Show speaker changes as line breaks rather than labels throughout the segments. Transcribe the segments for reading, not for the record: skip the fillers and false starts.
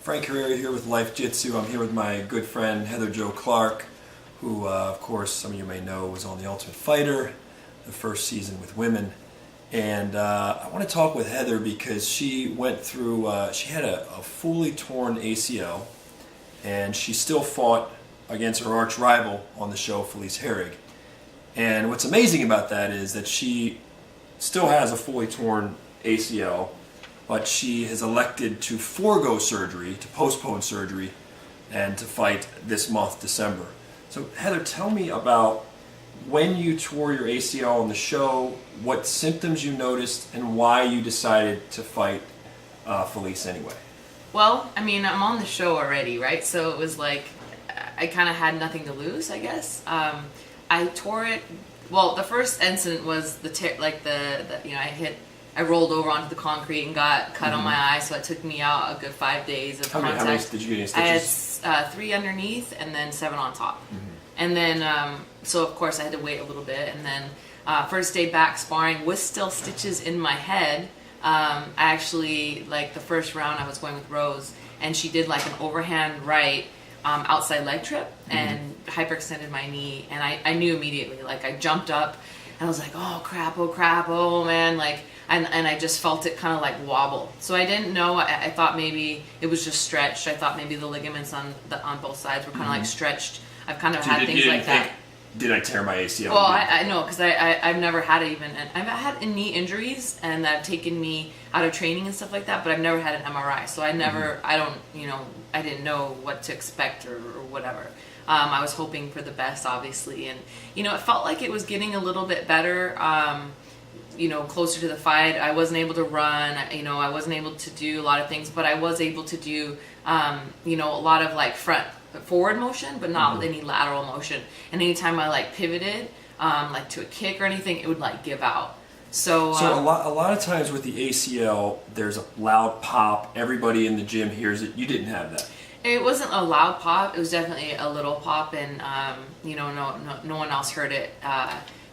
Frank Herrera here with Life Jitsu. I'm here with my good friend Heather Jo Clark, who, of course, some of you may know was on The Ultimate Fighter, the first season with women. And I want to talk with Heather because she went through, she had a fully torn ACL, and she still fought against her arch rival on the show, Felice Herrig. And what's amazing about that is that she still has a fully torn ACL, but she has elected to forego surgery, to postpone surgery, and to fight this month, December. So Heather, tell me about when you tore your ACL on the show, what symptoms you noticed, and why you decided to fight Felice anyway.
Well, I mean, I'm on the show already, right? So it was like, I kind of had nothing to lose, I guess. I tore it, well, the first incident was I rolled over onto the concrete and got cut on my eye, so it took me out a good 5 days of contact.
How many did you get any stitches?
I had 3 underneath and then 7 on top. And then, so of course I had to wait a little bit, and then first day back sparring with still stitches in my head. I actually, like the first round I was going with Rose, and she did like an overhand right outside leg trip and hyperextended my knee, and I knew immediately, like I jumped up and I was like, oh crap, oh man, like, and I just felt it kind of like wobble. So I didn't know, I thought maybe it was just stretched. I thought maybe the ligaments on both sides were kind of like stretched. I've kind of had things like that.
Did I tear my ACL?
Well, I know, because I've never had it even, and I've had knee injuries and that have taken me out of training and stuff like that, but I've never had an MRI, so I never, I didn't know what to expect or whatever. I was hoping for the best, obviously, and, it felt like it was getting a little bit better, closer to the fight. I wasn't able to run, I wasn't able to do a lot of things, but I was able to do, a lot of like forward motion, but not with any lateral motion. And anytime I like pivoted, like to a kick or anything, it would like give out. So
a lot of times with the ACL, there's a loud pop. Everybody in the gym hears it. You didn't have that.
It wasn't a loud pop. It was definitely a little pop, and no one else heard it.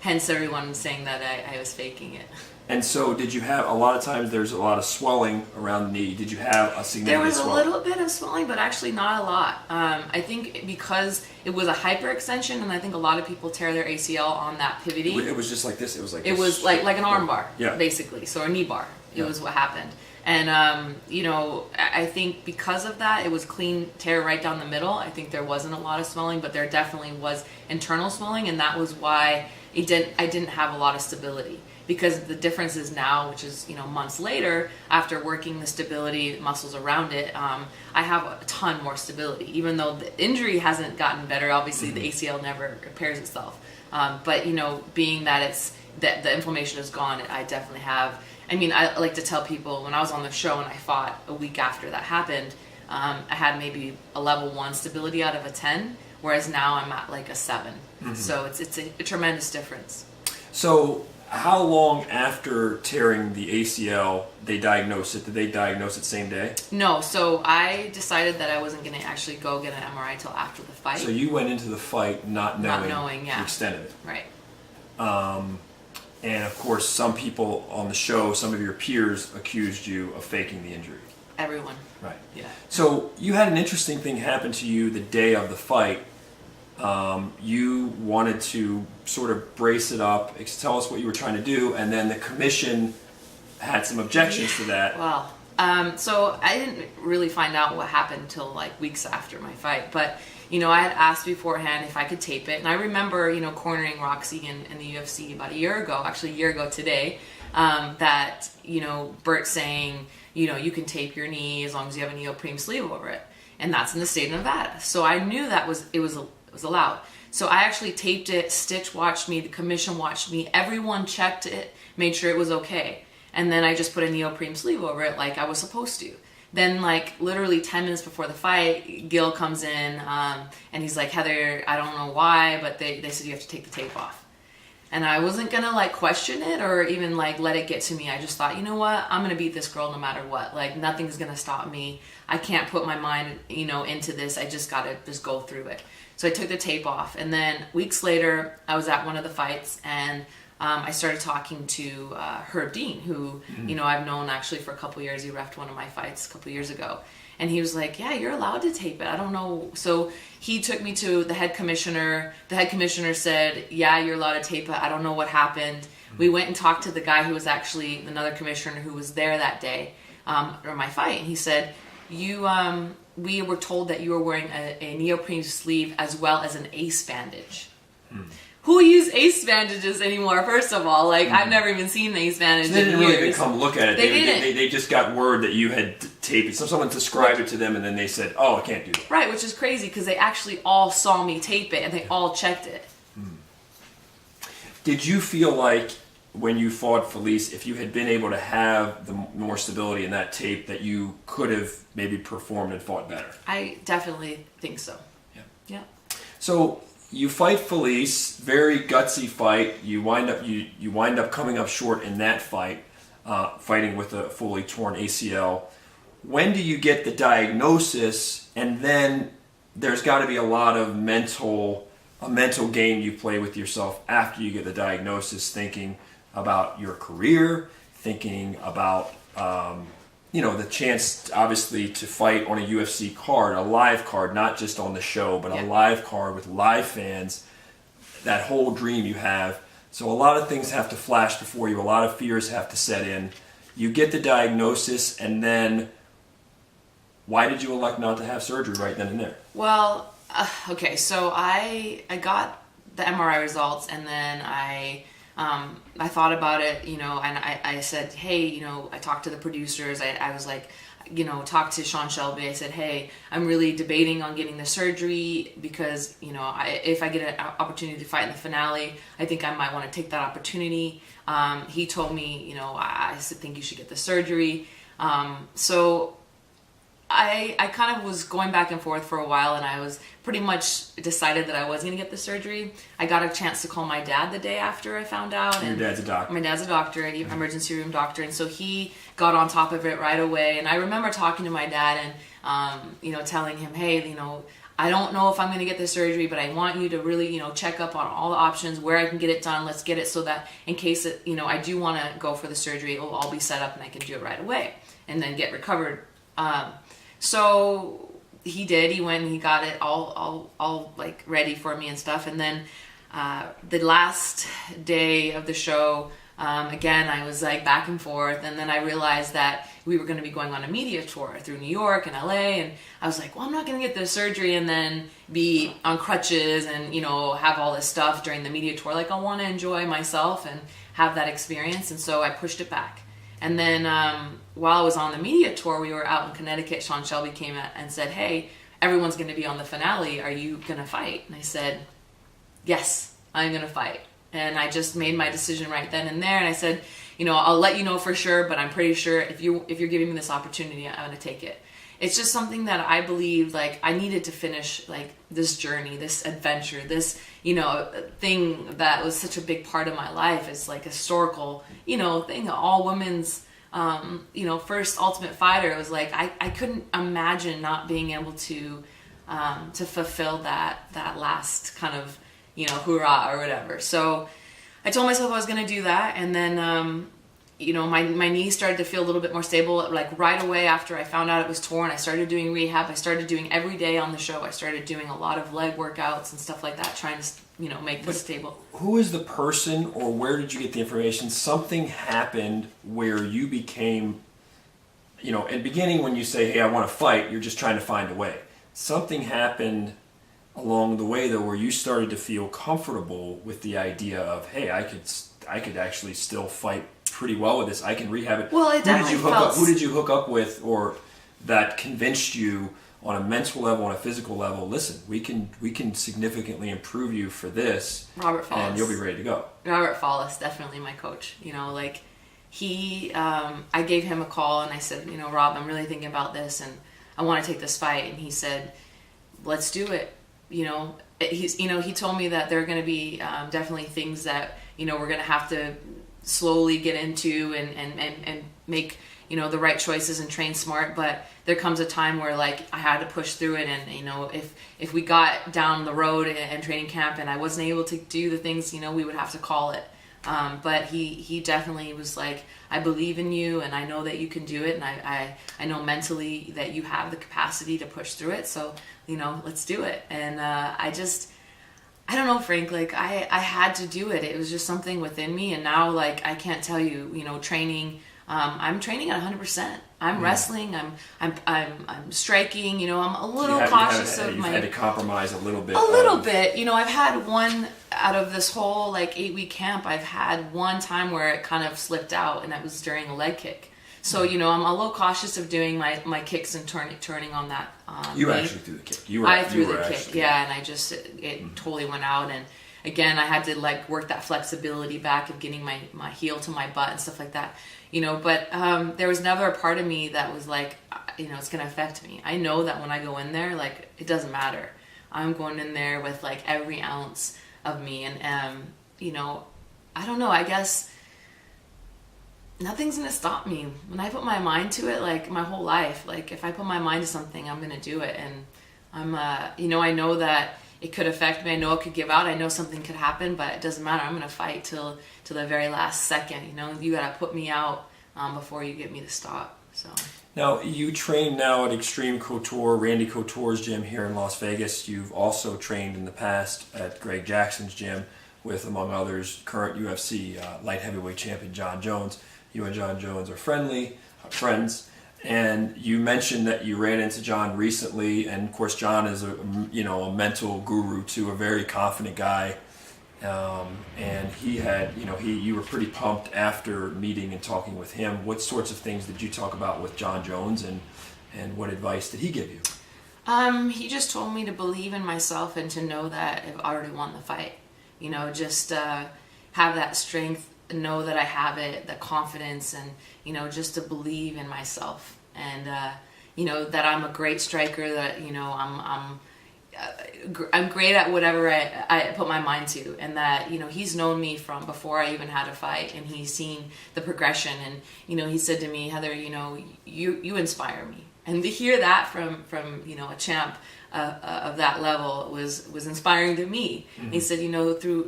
Hence, everyone saying that I was faking it.
And so, did you have, a lot of times there's a lot of swelling around the knee. Did you have a significant swelling?
There was a little bit of swelling, but actually not a lot. I think because it was a hyperextension, and I think a lot of people tear their ACL on that pivoting.
It was just like this. It was like
it was like an arm bar,
yeah,
basically. So a knee bar. It was what happened. And I think because of that, it was clean tear right down the middle. I think there wasn't a lot of swelling, but there definitely was internal swelling, and that was why I didn't have a lot of stability. Because the difference is now, which is months later, after working the stability muscles around it, I have a ton more stability. Even though the injury hasn't gotten better, obviously the ACL never repairs itself. But being that that the inflammation is gone, I definitely have. I mean, I like to tell people, when I was on the show and I fought a week after that happened, I had maybe a level 1 stability out of a 10, whereas now I'm at like a 7. So it's a tremendous difference.
So how long after tearing the ACL they diagnosed it? Did they diagnose it same day?
No, so I decided that I wasn't going to actually go get an MRI till after the fight.
So you went into the fight not knowing
yeah,
the extent of it.
Right.
And of course, some people on the show, some of your peers, accused you of faking the injury.
Everyone.
Right.
Yeah.
So you had an interesting thing happen to you the day of the fight. You wanted to sort of brace it up, tell us what you were trying to do, and then the commission had some objections to that.
Well, so I didn't really find out what happened until like weeks after my fight, but I had asked beforehand if I could tape it, and I remember cornering Roxy in the UFC about a year ago today, that Bert saying you can tape your knee as long as you have a neoprene sleeve over it, and that's in the state of Nevada. So I knew that it was allowed. So I actually taped it. Stitch watched me, the commission watched me, everyone checked it, made sure it was okay, and then I just put a neoprene sleeve over it like I was supposed to. Then, like, literally 10 minutes before the fight, Gil comes in, and he's like, Heather, I don't know why, but they said you have to take the tape off. And I wasn't gonna, like, question it or even, like, let it get to me. I just thought, you know what, I'm gonna beat this girl no matter what. Like, nothing's gonna stop me. I can't put my mind, into this. I just gotta just go through it. So I took the tape off, and then weeks later, I was at one of the fights, and I started talking to Herb Dean, who I've known actually for a couple years. He reffed one of my fights a couple years ago, And he was like, yeah, you're allowed to tape it. I don't know. So he took me to the head commissioner. The head commissioner said, yeah, you're allowed to tape it. I don't know what happened. We went and talked to the guy who was actually another commissioner who was there that day, or my fight. And he said, we were told that you were wearing a neoprene sleeve as well as an ace bandage. Who use ace bandages anymore? First of all, like I've never even seen an ace bandage.
So they didn't really come look at it.
They didn't.
They just got word that you had taped it. So someone described it to them, and then they said, "Oh, I can't do that."
Right, which is crazy because they actually all saw me tape it and they all checked it.
Did you feel like when you fought Felice, if you had been able to have the more stability in that tape, that you could have maybe performed and fought better?
I definitely think so. Yeah.
So you fight Felice, very gutsy fight. You wind up coming up short in that fight, fighting with a fully torn ACL. When do you get the diagnosis? And then there's got to be a lot of mental game you play with yourself after you get the diagnosis, thinking about your career, thinking about the chance, obviously, to fight on a UFC card, a live card, not just on the show, but a live card with live fans, that whole dream you have. So a lot of things have to flash before you, a lot of fears have to set in. You get the diagnosis, and then why did you elect not to have surgery right then and there?
Well, okay, so I got the MRI results, and then I thought about it, and I said, hey, I talked to the producers. I was like, talked to Sean Shelby. I said, hey, I'm really debating on getting the surgery because, if I get an opportunity to fight in the finale, I think I might want to take that opportunity. He told me, I think you should get the surgery. So I kind of was going back and forth for a while, and I was pretty much decided that I was going to get the surgery. I got a chance to call my dad the day after I found out.
And your dad's a doctor.
My dad's a doctor, an emergency room doctor, and so he got on top of it right away. And I remember talking to my dad and, telling him, hey, I don't know if I'm going to get the surgery, but I want you to really, check up on all the options, where I can get it done. Let's get it so that in case, I do want to go for the surgery, it'll all be set up and I can do it right away and then get recovered. So he did. He went and he got it all like ready for me and stuff. And then the last day of the show, again, I was like back and forth. And then I realized that we were going to be going on a media tour through New York and LA. And I was like, well, I'm not going to get the surgery and then be on crutches and, have all this stuff during the media tour. Like, I want to enjoy myself and have that experience. And so I pushed it back. And then while I was on the media tour, we were out in Connecticut. Sean Shelby came and said, hey, everyone's going to be on the finale. Are you going to fight? And I said, yes, I'm going to fight. And I just made my decision right then and there. And I said, I'll let you know for sure, but I'm pretty sure if you're giving me this opportunity, I'm going to take it. It's just something that I believed, like, I needed to finish, like, this journey, this adventure, this, thing that was such a big part of my life. It's like a historical, thing, all women's, first Ultimate Fighter. It was like, I couldn't imagine not being able to fulfill that last kind of, hoorah or whatever. So I told myself I was going to do that. And then, my knee started to feel a little bit more stable. Like right away after I found out it was torn, I started doing rehab. I started doing every day on the show. I started doing a lot of leg workouts and stuff like that, trying to, make this stable.
Who is the person, or where did you get the information? Something happened where you became, in the beginning when you say, hey, I want to fight, you're just trying to find a way. Something happened along the way, though, where you started to feel comfortable with the idea of, hey, I could actually still fight pretty well with this. I can rehab it.
Well, it definitely
Who did you hook up with, or that convinced you on a mental level, on a physical level? Listen, we can significantly improve you for this.
Robert Follis.
And you'll be ready to go.
Robert Follis, definitely my coach. I gave him a call and I said, Rob, I'm really thinking about this and I want to take this fight. And he said, let's do it. He told me that there are going to be definitely things that, we're going to have to slowly get into and make, the right choices and train smart. But there comes a time where like I had to push through it. And, if we got down the road and training camp and I wasn't able to do the things, we would have to call it. But he definitely was like, I believe in you, and I know that you can do it, and I know mentally that you have the capacity to push through it. So, let's do it. And I don't know, Frank, like I had to do it. It was just something within me. And now, like, I can't tell you, training, I'm training at 100%. I'm wrestling. I'm striking. I'm a little cautious of my.
You've had to compromise a little bit.
A little bit. I've had one out of this whole 8-week camp. I've had one time where it kind of slipped out, and that was during a leg kick. So I'm a little cautious of doing my kicks and turning on that.
You actually threw the kick.
I threw the kick, yeah, and it totally went out. And again, I had to work that flexibility back of getting my heel to my butt and stuff like that. But there was another part of me that was like, it's going to affect me. I know that when I go in there, it doesn't matter. I'm going in there with every ounce of me. And, I don't know, I guess nothing's going to stop me. When I put my mind to it, my whole life, if I put my mind to something, I'm going to do it. And I'm, I know that it could affect me. I know it could give out. I know something could happen, but it doesn't matter. I'm going to fight till the very last second. You got to put me out before you get me to stop. So
now you train now at Extreme Couture, Randy Couture's gym here in Las Vegas. You've also trained in the past at Greg Jackson's gym with, among others, current UFC light heavyweight champion Jon Jones. You and Jon Jones are friends. And you mentioned that you ran into Jon recently, and of course Jon is a mental guru too, a very confident guy. And he had, you were pretty pumped after meeting and talking with him. What sorts of things did you talk about with Jon Jones, and what advice did he give you?
He just told me to believe in myself and to know that I've already won the fight. Just have that strength, know that I have it, the confidence, and just to believe in myself, and that I'm a great striker, that I'm great at whatever I put my mind to, and that he's known me from before I even had a fight, and he's seen the progression, and he said to me, Heather, you inspire me, and to hear that from a champ of that level was inspiring to me. Mm-hmm. He said,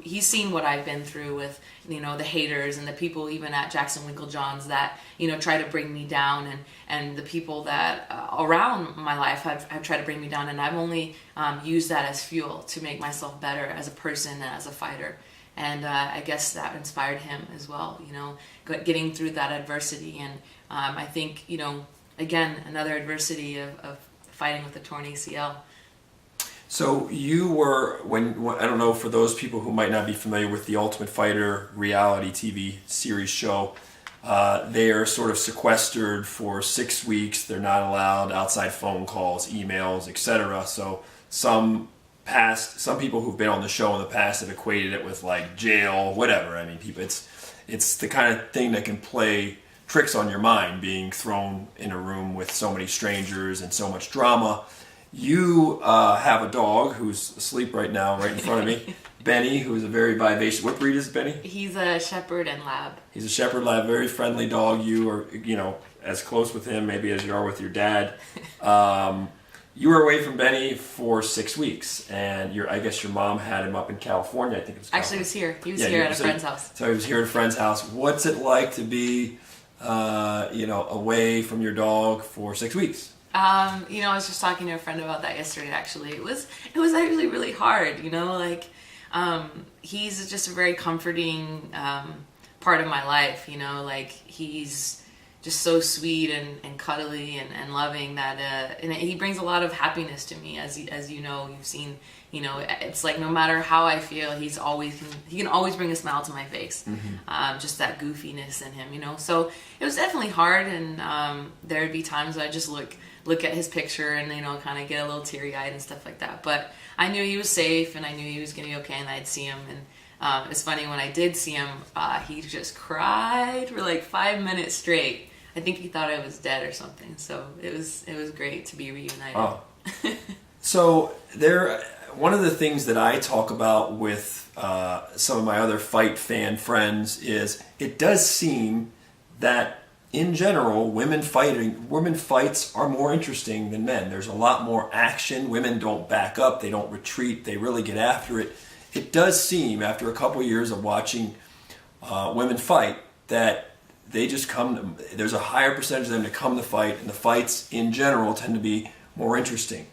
he's seen what I've been through with, the haters and the people even at Jackson Winklejohn's that, try to bring me down, and the people that around my life have tried to bring me down. And I've only used that as fuel to make myself better as a person and as a fighter. And I guess that inspired him as well, getting through that adversity. And I think, again, another adversity of fighting with a torn ACL.
So you were, when I don't know, for those people who might not be familiar with the Ultimate Fighter reality TV series show, they are sort of sequestered for 6 weeks. They're not allowed outside phone calls, emails, etc. So some people who've been on the show in the past have equated it with jail, whatever. I mean, people, it's the kind of thing that can play tricks on your mind, being thrown in a room with so many strangers and so much drama. You have a dog who's asleep right now, right in front of me. Benny, who is a very vivacious. What breed is Benny?
He's a Shepherd and Lab.
He's a Shepherd Lab, very friendly dog. You are, as close with him maybe as you are with your dad. You were away from Benny for 6 weeks, and I guess your mom had him up in California. I think it was California.
Actually, he was here. He was here at a friend's house.
So he was here at a friend's house. What's it like to be, away from your dog for 6 weeks?
I was just talking to a friend about that yesterday. Actually, it was actually really hard. He's just a very comforting part of my life. He's just so sweet and cuddly and loving that, and he brings a lot of happiness to me. As you've seen. It's no matter how I feel, he can always bring a smile to my face. Mm-hmm. Just that goofiness in him. So it was definitely hard, and there would be times I just look at his picture and kind of get a little teary-eyed and stuff like that. But I knew he was safe, and I knew he was going to be okay, and I'd see him. And it's funny, when I did see him, he just cried for 5 minutes straight. I think he thought I was dead or something. So it was great to be reunited.
Oh. So one of the things that I talk about with some of my other fight fan friends is it does seem that in general, women fights are more interesting than men. There's a lot more action. Women don't back up. They don't retreat. They really get after it. It does seem, after a couple years of watching women fight, that they just come, there's a higher percentage of them to come to fight, and the fights in general tend to be more interesting.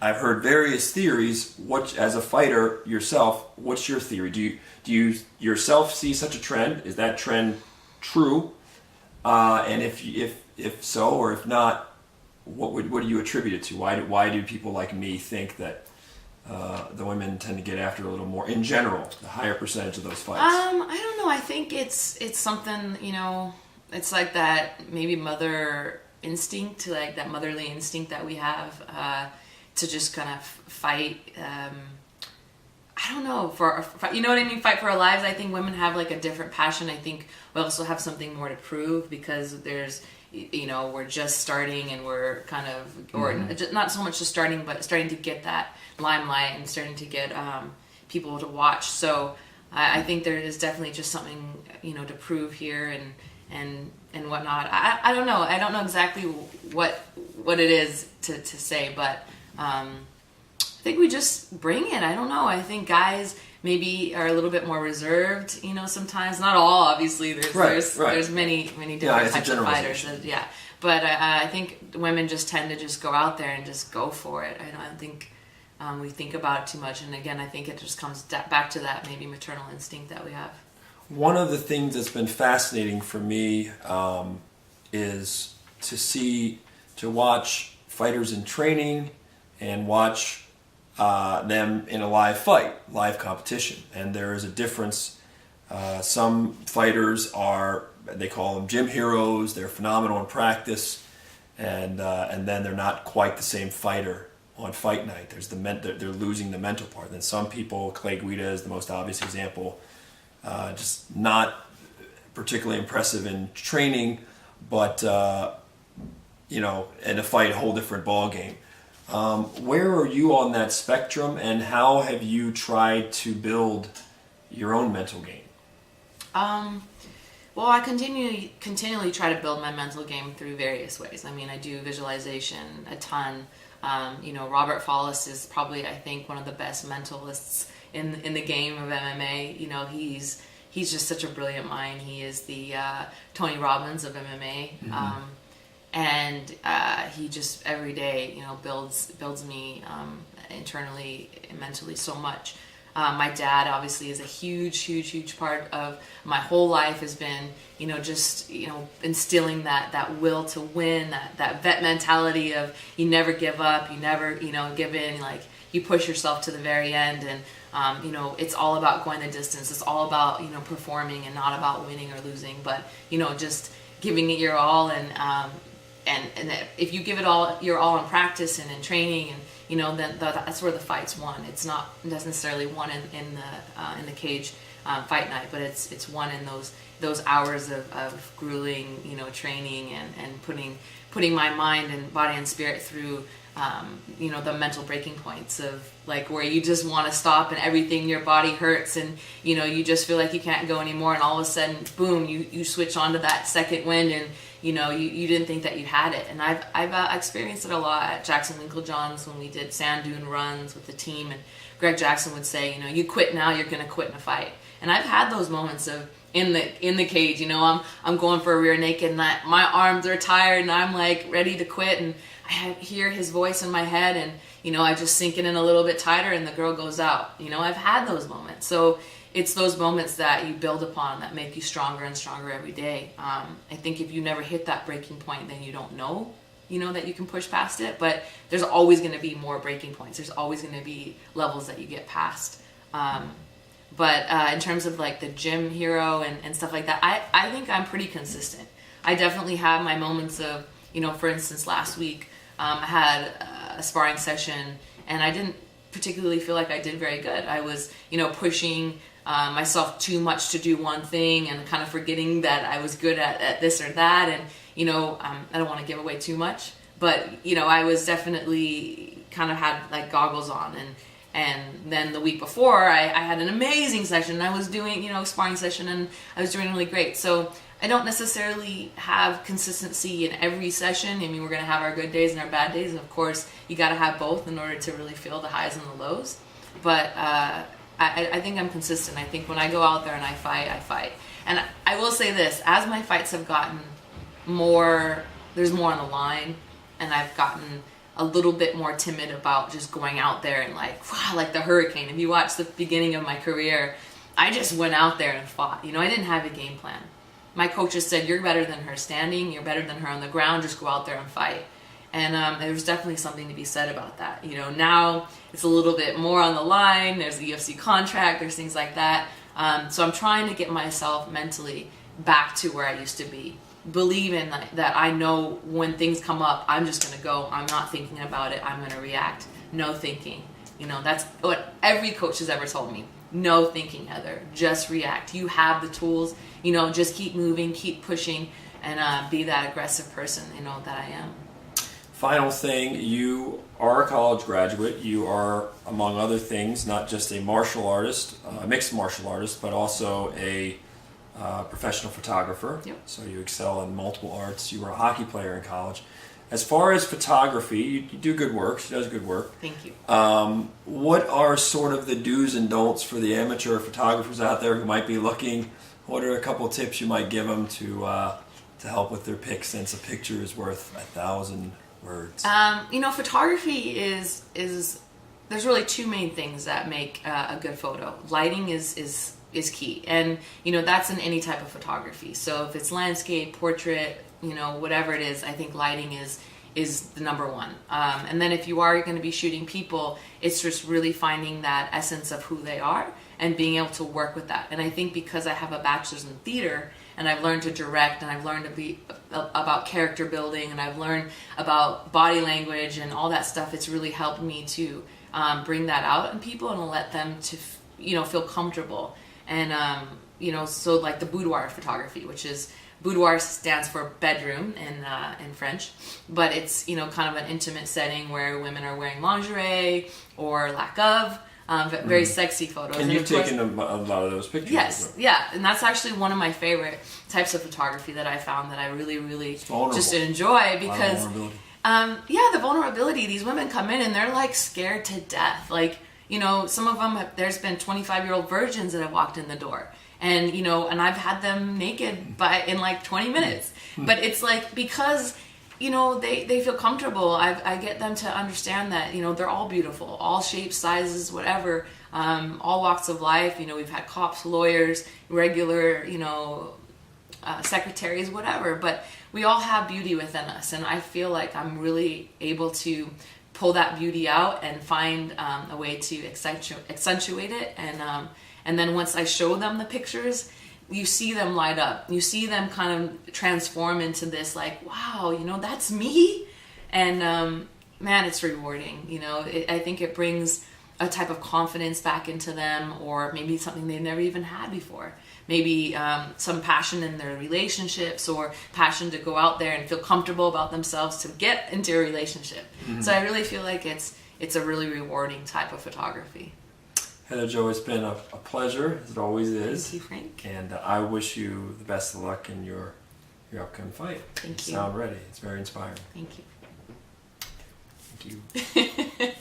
I've heard various theories. What, as a fighter yourself, what's your theory? Do you yourself see such a trend? Is that trend true? And if so, or if not, what do you attribute it to? Why do people like me think that the women tend to get after a little more in general, the higher percentage of those fights?
I don't know. I think it's something, it's like that maybe mother instinct, like that motherly instinct that we have to just kind of fight. I don't know, for you know what I mean, fight for our lives. I think women have like a different passion. I think we also have something more to prove because there's, we're just starting and we're kind of, or not so much just starting, but starting to get that limelight and starting to get people to watch. So I think there is definitely just something, to prove here and whatnot. I don't know. I don't know exactly what it is to say, but I think we just bring it. I don't know. I think guys maybe are a little bit more reserved, sometimes. Not all, obviously. There's many different types of fighters. But I think women just tend to just go out there and just go for it. I don't think we think about it too much. And again, I think it just comes back to that maybe maternal instinct that we have.
One of the things that's been fascinating for me is to watch fighters in training and watch them in a live fight, live competition. And there is a difference. Some fighters they call them gym heroes, they're phenomenal in practice, and then they're not quite the same fighter on fight night. They're losing the mental part. Then some people, Clay Guida is the most obvious example, just not particularly impressive in training, but in a fight, a whole different ball game. Where are you on that spectrum, and how have you tried to build your own mental game?
Well, I continually try to build my mental game through various ways. I mean, I do visualization a ton. Robert Follis is probably, I think, one of the best mentalists in the game of MMA. He's just such a brilliant mind. He is the Tony Robbins of MMA. Mm-hmm. And he just every day, builds me internally and mentally so much. My dad obviously is a huge part of my whole life. Has been, instilling that will to win, that vet mentality of you never give up, you never, give in. Like you push yourself to the very end, and it's all about going the distance. It's all about performing and not about winning or losing, but just giving it your all and if you give it all, your all in practice and in training, and then that's where the fight's won. It's not necessarily won in the cage fight night, but it's won in those hours of grueling training and putting my mind and body and spirit through the mental breaking points of like where you just want to stop and everything, your body hurts and you just feel like you can't go anymore, and all of a sudden boom, you switch onto that second wind, and you didn't think that you had it. And I've experienced it a lot at Jackson Winklejohn's when we did sand dune runs with the team, and Greg Jackson would say, you quit now, you're gonna quit in a fight. And I've had those moments of in the cage, I'm going for a rear naked and my arms are tired and I'm like ready to quit, and I hear his voice in my head, and I just sink it in a little bit tighter and the girl goes out. I've had those moments. So it's those moments that you build upon that make you stronger and stronger every day. I think if you never hit that breaking point, then you don't know, that you can push past it. But there's always going to be more breaking points. There's always going to be levels that you get past. But in terms of like the gym hero and stuff like that, I think I'm pretty consistent. I definitely have my moments of, for instance, last week I had a sparring session and I didn't particularly feel like I did very good. I was, pushing myself too much to do one thing and kind of forgetting that I was good at this or that. And, I don't want to give away too much, but, I was definitely kind of had like goggles on. And then the week before I had an amazing session. I was doing, sparring session, and I was doing really great. So I don't necessarily have consistency in every session. I mean, we're going to have our good days and our bad days. And of course, you got to have both in order to really feel the highs and the lows. But I think I'm consistent. I think when I go out there and I fight. And I will say this, as my fights have gotten more, there's more on the line, and I've gotten a little bit more timid about just going out there and like, wow, like the hurricane. If you watch the beginning of my career, I just went out there and fought. You know, I didn't have a game plan. My coaches said, you're better than her standing, you're better than her on the ground, just go out there and fight. And there's definitely something to be said about that. You know, now it's a little bit more on the line, there's the UFC contract, there's things like that. So I'm trying to get myself mentally back to where I used to be. Believing that I know when things come up, I'm just going to go. I'm not thinking about it. I'm going to react. No thinking. You know, that's what every coach has ever told me. No thinking, Heather. Just react. You have the tools. You know, just keep moving, keep pushing, and be that aggressive person, you know, that I am.
Final thing, you are a college graduate. You are, among other things, not just a martial artist, a mixed martial artist, but also a professional photographer.
Yep.
So you excel in multiple arts. You were a hockey player in college. As far as photography, you do good work. She does good work.
Thank you.
What are sort of the do's and don'ts for the amateur photographers out there who might be looking? What are a couple of tips you might give them to help with their pick, since a picture is worth 1,000 words?
You know, photography is there's really two main things that make a good photo. Lighting is key, and you know, that's in any type of photography. So if it's landscape, portrait, you know, whatever it is, I think lighting is the number one. And then if you are going to be shooting people, it's just really finding that essence of who they are and being able to work with that. And I think because I have a bachelor's in theater, and I've learned to direct, and I've learned to be about character building, and I've learned about body language and all that stuff, it's really helped me to bring that out in people and let them to, you know, feel comfortable. And you know, so like the boudoir photography, which is, boudoir stands for bedroom in French, but it's, you know, kind of an intimate setting where women are wearing lingerie or lack of, very sexy photos.
And you've taken a lot of those pictures.
Yes, yeah, and that's actually one of my favorite types of photography that I found that I really just enjoy, because the vulnerability. These women come in and they're like scared to death. Like, you know, some of them, there's been 25-year-old virgins that have walked in the door. And, you know, and I've had them naked in like 20 minutes. But it's like, because, you know, they feel comfortable. I get them to understand that, you know, they're all beautiful, all shapes, sizes, whatever, all walks of life. You know, we've had cops, lawyers, regular, you know, secretaries, whatever. But we all have beauty within us. And I feel like I'm really able to pull that beauty out and find a way to accentuate it. And then once I show them the pictures, you see them light up. You see them kind of transform into this, like, wow, you know, that's me. And man, it's rewarding. You know, I think it brings a type of confidence back into them, or maybe something they've never even had before. Maybe some passion in their relationships, or passion to go out there and feel comfortable about themselves to get into a relationship. Mm-hmm. So I really feel like it's a really rewarding type of photography.
Heather Jo, it's been a pleasure, as it always is.
Thank you, Frank.
And I wish you the best of luck in your upcoming fight.
Thank you.
You sound ready. It's very inspiring.
Thank you.
Thank you.